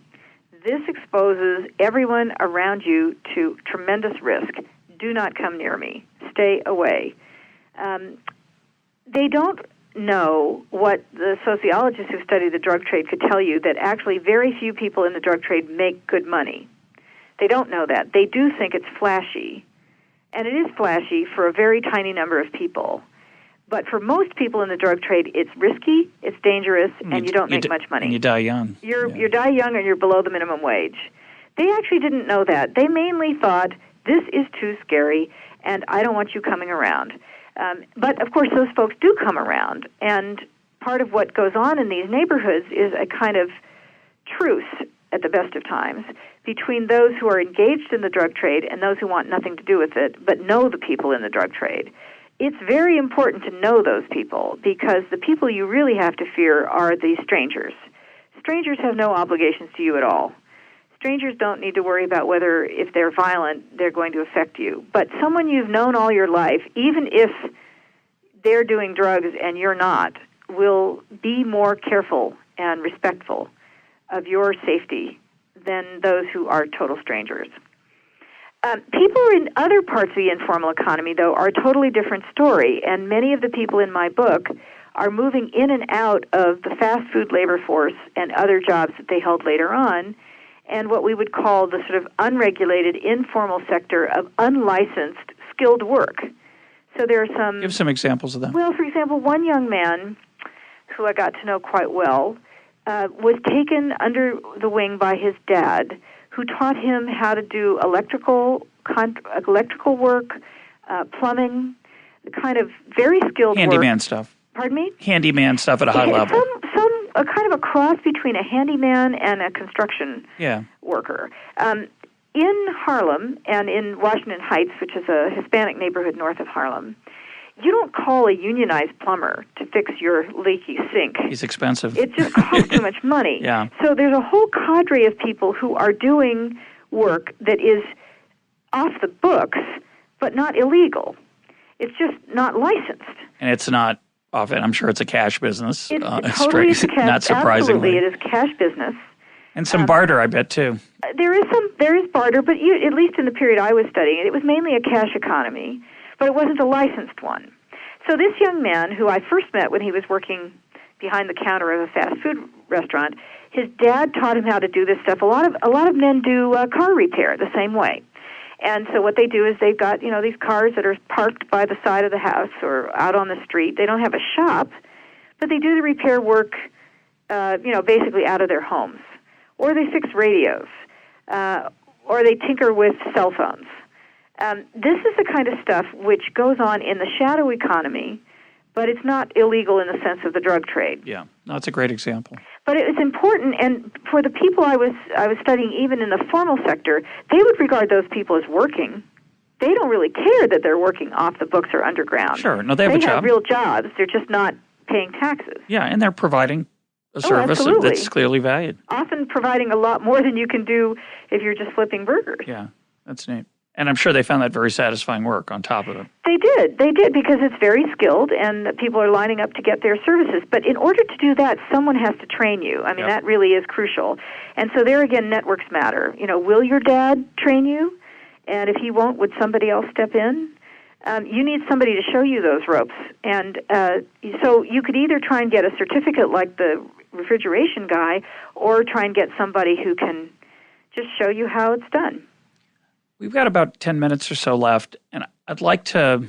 This exposes everyone around you to tremendous risk. Do not come near me. Stay away. They don't know what the sociologists who study the drug trade could tell you, that actually very few people in the drug trade make good money. They don't know that. They do think it's flashy. And it is flashy for a very tiny number of people. But for most people in the drug trade, it's risky, it's dangerous, and you don't make much money. And you die young. You die young, and you're below the minimum wage. They actually didn't know that. They mainly thought, this is too scary, and I don't want you coming around. But, of course, those folks do come around. And part of what goes on in these neighborhoods is a kind of truce at the best of times, between those who are engaged in the drug trade and those who want nothing to do with it, but know the people in the drug trade. It's very important to know those people, because the people you really have to fear are the strangers. Strangers have no obligations to you at all. Strangers don't need to worry about whether, if they're violent, they're going to affect you. But someone you've known all your life, even if they're doing drugs and you're not, will be more careful and respectful of your safety than those who are total strangers. People in other parts of the informal economy, though, are a totally different story, and many of the people in my book are moving in and out of the fast food labor force and other jobs that they held later on, and what we would call the sort of unregulated, informal sector of unlicensed, skilled work. So there are some... Give some examples of that. Well, for example, one young man who I got to know quite well was taken under the wing by his dad, who taught him how to do electrical work, plumbing, the kind of very skilled handyman work. Stuff. Pardon me? Handyman stuff at a high level. A kind of a cross between a handyman and a construction worker. In Harlem and in Washington Heights, which is a Hispanic neighborhood north of Harlem, you don't call a unionized plumber to fix your leaky sink. He's expensive. It just costs too much money. Yeah. So there's a whole cadre of people who are doing work that is off the books, but not illegal. It's just not licensed. And it's not often, I'm sure it's a cash business. It totally is a cash. Not surprisingly. Absolutely, it is cash business. And some barter, I bet, too. There is barter, but at least in the period I was studying, it was mainly a cash economy, but it wasn't a licensed one. So this young man, who I first met when he was working behind the counter of a fast food restaurant, his dad taught him how to do this stuff. A lot of men do car repair the same way. And so what they do is they've got, these cars that are parked by the side of the house or out on the street. They don't have a shop, but they do the repair work, basically out of their homes. Or they fix radios, or they tinker with cell phones. This is the kind of stuff which goes on in the shadow economy, but it's not illegal in the sense of the drug trade. Yeah, that's a great example. But it was important, and for the people I was studying, even in the formal sector, they would regard those people as working. They don't really care that they're working off the books or underground. Sure, no, they have a job. They have real jobs. They're just not paying taxes. Yeah, and they're providing a service that's clearly valued. Often providing a lot more than you can do if you're just flipping burgers. Yeah, that's neat. And I'm sure they found that very satisfying work on top of it. They did, because it's very skilled and people are lining up to get their services. But in order to do that, someone has to train you. I mean, That really is crucial. And so there again, networks matter. Will your dad train you? And if he won't, would somebody else step in? You need somebody to show you those ropes. And so you could either try and get a certificate like the refrigeration guy, or try and get somebody who can just show you how it's done. We've got about 10 minutes or so left, and I'd like to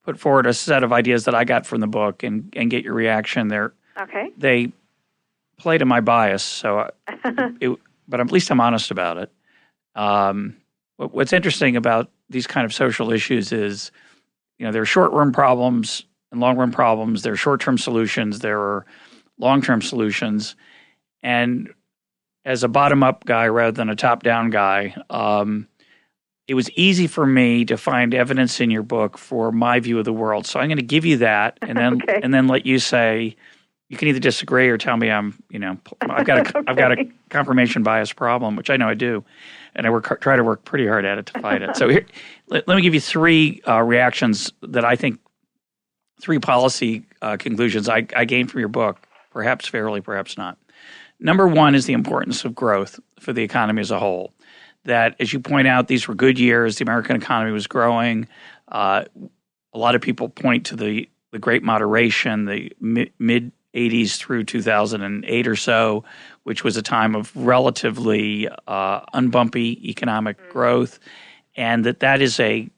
put forward a set of ideas that I got from the book and get your reaction there. Okay. They play to my bias, but at least I'm honest about it. What's interesting about these kind of social issues is, there are short-run problems and long-run problems. There are short-term solutions. There are long-term solutions. And as a bottom-up guy rather than a top-down guy, it was easy for me to find evidence in your book for my view of the world. So I'm going to give you that, and then and then let you say, you can either disagree or tell me I've got a confirmation bias problem, which I know I do, and I try to work pretty hard at it to fight it. So here, let me give you three reactions that I think, three policy conclusions I gained from your book, perhaps fairly, perhaps not. Number one is the importance of growth for the economy as a whole. That, as you point out, these were good years. The American economy was growing. A lot of people point to the Great Moderation, the mid-'80s through 2008 or so, which was a time of relatively unbumpy economic growth, and that is a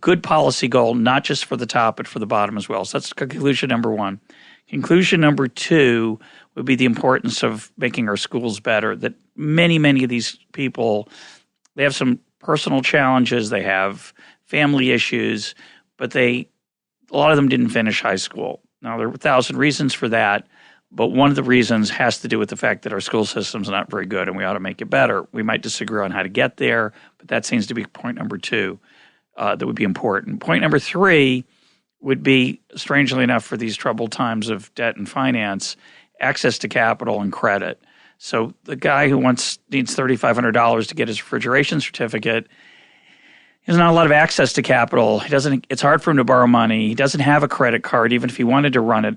good policy goal, not just for the top, but for the bottom as well. So that's conclusion number one. Conclusion number two would be the importance of making our schools better, that many of these people, they have some personal challenges, they have family issues, but a lot of them didn't finish high school. Now, there are 1,000 reasons for that, But one of the reasons has to do with the fact that our school system's not very good and we ought to make it better. We might disagree on how to get there, but that seems to be point number 2 that would be important. Point number 3 would be, strangely enough, for these troubled times of debt and finance, access to capital and credit. So the guy who needs $3,500 to get his refrigeration certificate, there's not a lot of access to capital. It's hard for him to borrow money. He doesn't have a credit card, even if he wanted to run it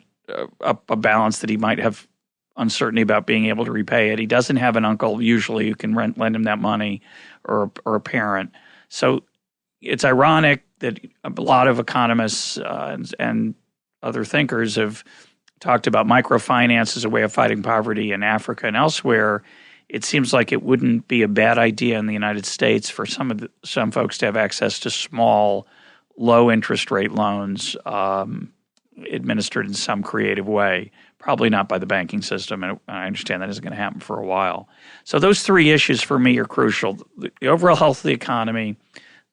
up a balance that he might have uncertainty about being able to repay it. He doesn't have an uncle usually who can lend him that money, or a parent. So it's ironic that a lot of economists and other thinkers have talked about microfinance as a way of fighting poverty in Africa and elsewhere. It seems like it wouldn't be a bad idea in the United States for some folks to have access to small, low interest rate loans administered in some creative way. Probably not by the banking system, and I understand that isn't going to happen for a while. So those 3 issues for me are crucial: the overall health of the economy,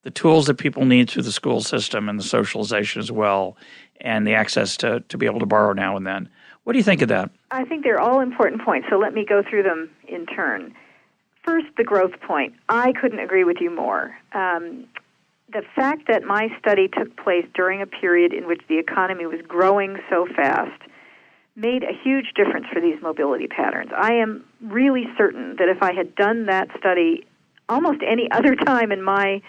the tools that people need through the school system and the socialization as well, and the access to be able to borrow now and then. What do you think of that? I think they're all important points, so let me go through them in turn. First, the growth point. I couldn't agree with you more. The fact that my study took place during a period in which the economy was growing so fast made a huge difference for these mobility patterns. I am really certain that if I had done that study almost any other time in my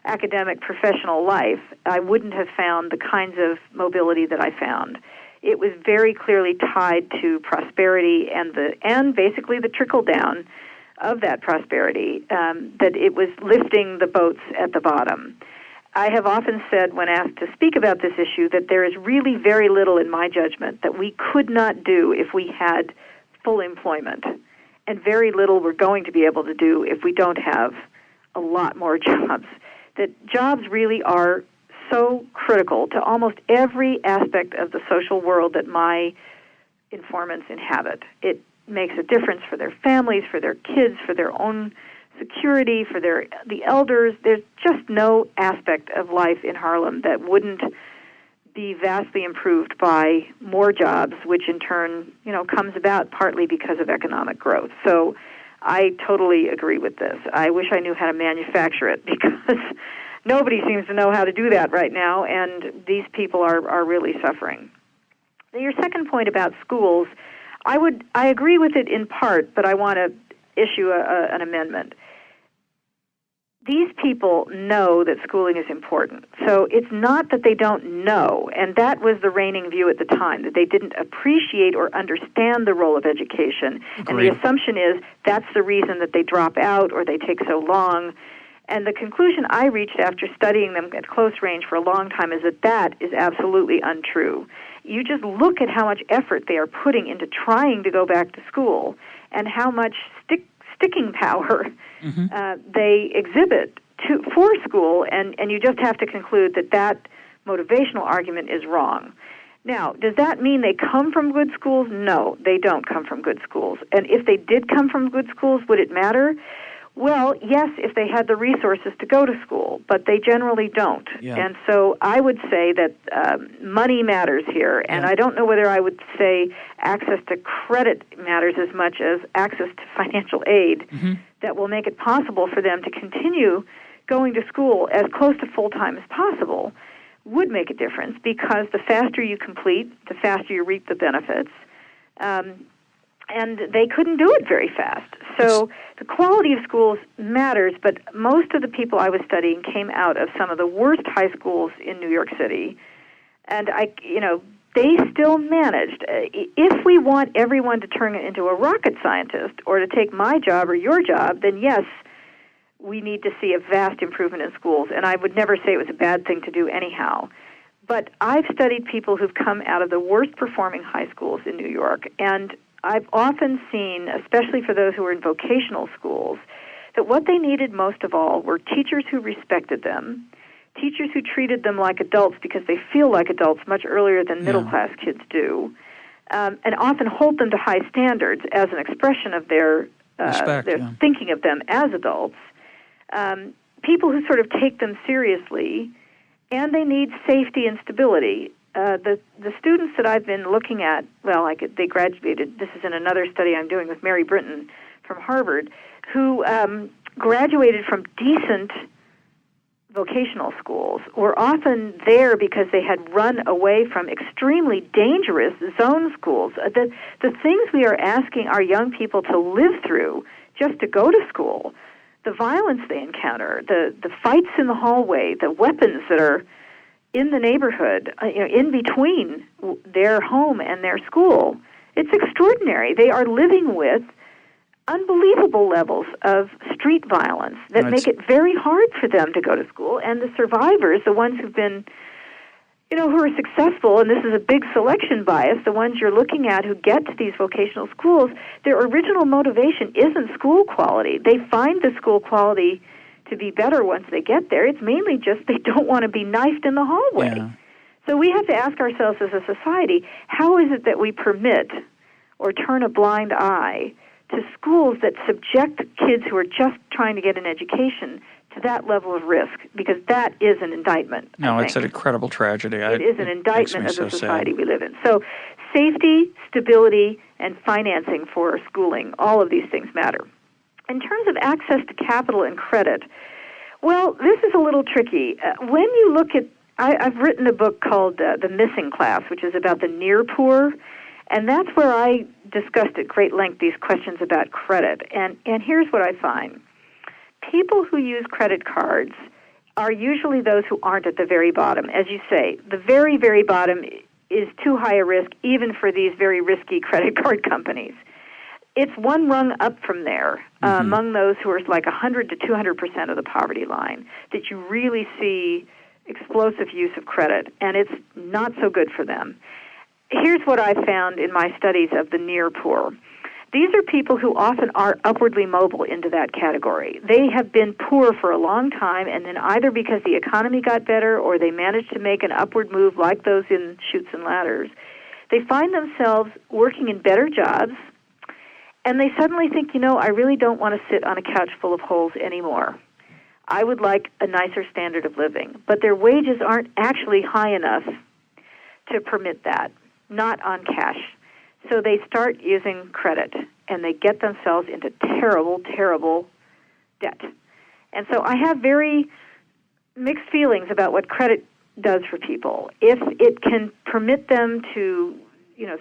academic professional life, I wouldn't have found the kinds of mobility that I found. It was very clearly tied to prosperity and basically the trickle down of that prosperity, that it was lifting the boats at the bottom. I have often said when asked to speak about this issue that there is really very little in my judgment that we could not do if we had full employment, and very little we're going to be able to do if we don't have a lot more jobs. That jobs really are so critical to almost every aspect of the social world that my informants inhabit. It makes a difference for their families, for their kids, for their own security, for the elders. There's just no aspect of life in Harlem that wouldn't be vastly improved by more jobs, which in turn, comes about partly because of economic growth. So I totally agree with this. I wish I knew how to manufacture it, because nobody seems to know how to do that right now, and these people are really suffering. Your second point about schools, I agree with it in part, but I want to issue an amendment. These people know that schooling is important. So it's not that they don't know, and that was the reigning view at the time, that they didn't appreciate or understand the role of education. Agreed. And the assumption is that's the reason that they drop out or they take so long. And the conclusion I reached after studying them at close range for a long time is that is absolutely untrue. You just look at how much effort they are putting into trying to go back to school and how much sticking power they exhibit for school, and you just have to conclude that motivational argument is wrong. Now, does that mean they come from good schools? No, they don't come from good schools. And if they did come from good schools, would it matter? Well, yes, if they had the resources to go to school, but they generally don't. Yeah. And so I would say that money matters here, and I don't know whether I would say access to credit matters as much as access to financial aid that will make it possible for them to continue going to school as close to full-time as possible would make a difference, because the faster you complete, the faster you reap the benefits. And they couldn't do it very fast. So the quality of schools matters, but most of the people I was studying came out of some of the worst high schools in New York City. And they still managed. If we want everyone to turn into a rocket scientist or to take my job or your job, then yes, we need to see a vast improvement in schools. And I would never say it was a bad thing to do anyhow. But I've studied people who've come out of the worst performing high schools in New York, and I've often seen, especially for those who were in vocational schools, that what they needed most of all were teachers who respected them, teachers who treated them like adults because they feel like adults much earlier than middle-class kids do, and often hold them to high standards as an expression of their thinking of them as adults. People who sort of take them seriously, and they need safety and stability. the students that I've been looking at, they graduated. This is in another study I'm doing with Mary Brinton from Harvard, who graduated from decent vocational schools, were often there because they had run away from extremely dangerous zone schools. The things we are asking our young people to live through just to go to school, the violence they encounter, the fights in the hallway, the weapons that are in the neighborhood, in between their home and their school, it's extraordinary. They are living with unbelievable levels of street violence that make it very hard for them to go to school. And the survivors, the ones who've been, who are successful, and this is a big selection bias, the ones you're looking at who get to these vocational schools, their original motivation isn't school quality. They find the school quality to be better once they get there. It's mainly just they don't want to be knifed in the hallway. Yeah. So we have to ask ourselves as a society, how is it that we permit or turn a blind eye to schools that subject kids who are just trying to get an education to that level of risk? Because that is an indictment. No, it's an incredible tragedy. It is an indictment of the society we live in. So safety, stability, and financing for schooling, all of these things matter. In terms of access to capital and credit, well, this is a little tricky. When you look at, I've written a book called The Missing Class, which is about the near poor, and that's where I discussed at great length these questions about credit. And here's what I find. People who use credit cards are usually those who aren't at the very bottom. As you say, the very, very bottom is too high a risk even for these very risky credit card companies. It's one rung up from there among those who are like 100 to 200% of the poverty line that you really see explosive use of credit, and it's not so good for them. Here's what I found in my studies of the near poor. These are people who often are upwardly mobile into that category. They have been poor for a long time, and then either because the economy got better or they managed to make an upward move like those in Chutes and Ladders, they find themselves working in better jobs, and they suddenly think, I really don't want to sit on a couch full of holes anymore. I would like a nicer standard of living. But their wages aren't actually high enough to permit that, not on cash. So they start using credit, and they get themselves into terrible, terrible debt. And so I have very mixed feelings about what credit does for people. If it can permit them to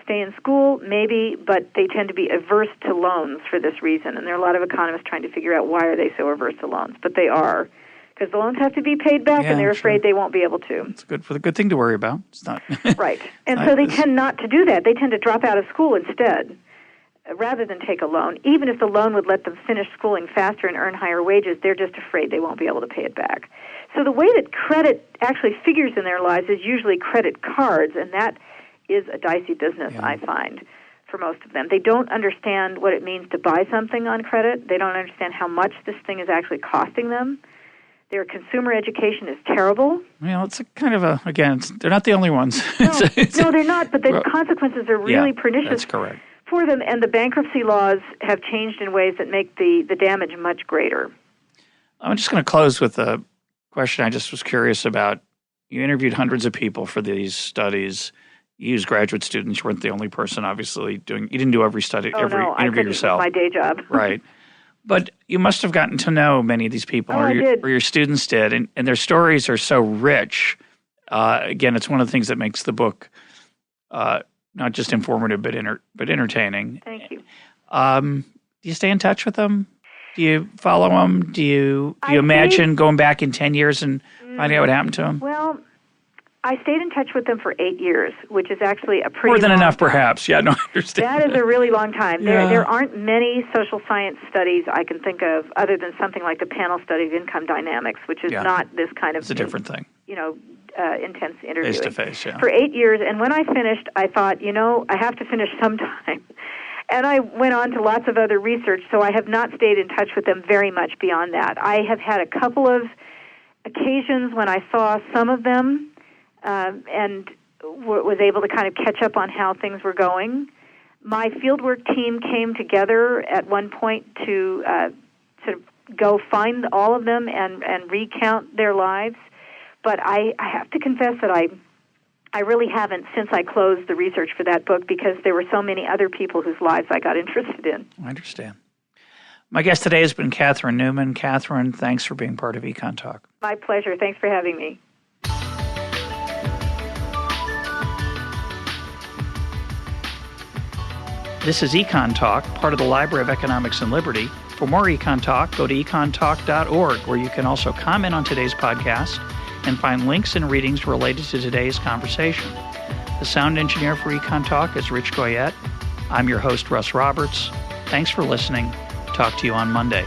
stay in school, maybe, but they tend to be averse to loans for this reason. And there are a lot of economists trying to figure out why are they so averse to loans. But they are, because the loans have to be paid back, and they're afraid they won't be able to. It's the good thing to worry about. It's not right. And so they tend not to do that. They tend to drop out of school instead, rather than take a loan. Even if the loan would let them finish schooling faster and earn higher wages, they're just afraid they won't be able to pay it back. So the way that credit actually figures in their lives is usually credit cards, and that is a dicey business, I find, for most of them. They don't understand what it means to buy something on credit. They don't understand how much this thing is actually costing them. Their consumer education is terrible. Well, it's a kind of they're not the only ones. No, they're not, but the consequences are really pernicious that's correct. For them, and the bankruptcy laws have changed in ways that make the damage much greater. I'm just going to close with a question I just was curious about. You interviewed hundreds of people for these studies. You used graduate students. You weren't the only person, obviously, you didn't do every interview yourself. My day job. Right. But you must have gotten to know many of these people, or your students did, and their stories are so rich. Again, it's one of the things that makes the book not just informative but entertaining. Thank you. Do you stay in touch with them? Do you follow them? Do you imagine going back in 10 years and finding out what happened to them? Well, I stayed in touch with them for 8 years, which is actually a pretty more than long enough, time. Perhaps. Yeah, no, I understand. That is a really long time. There aren't many social science studies I can think of other than something like the panel study of income dynamics, which is not this kind of it's a different thing. Intense interviewing. Face to face, yeah. For 8 years, and when I finished, I thought, I have to finish sometime. And I went on to lots of other research, so I have not stayed in touch with them very much beyond that. I have had a couple of occasions when I saw some of them and was able to kind of catch up on how things were going. My fieldwork team came together at one point to sort of go find all of them and recount their lives. But I have to confess that I really haven't since I closed the research for that book because there were so many other people whose lives I got interested in. I understand. My guest today has been Katherine Newman. Katherine, thanks for being part of EconTalk. My pleasure. Thanks for having me. This is EconTalk, part of the Library of Economics and Liberty. For more EconTalk, go to econtalk.org, where you can also comment on today's podcast and find links and readings related to today's conversation. The sound engineer for EconTalk is Rich Goyette. I'm your host, Russ Roberts. Thanks for listening. Talk to you on Monday.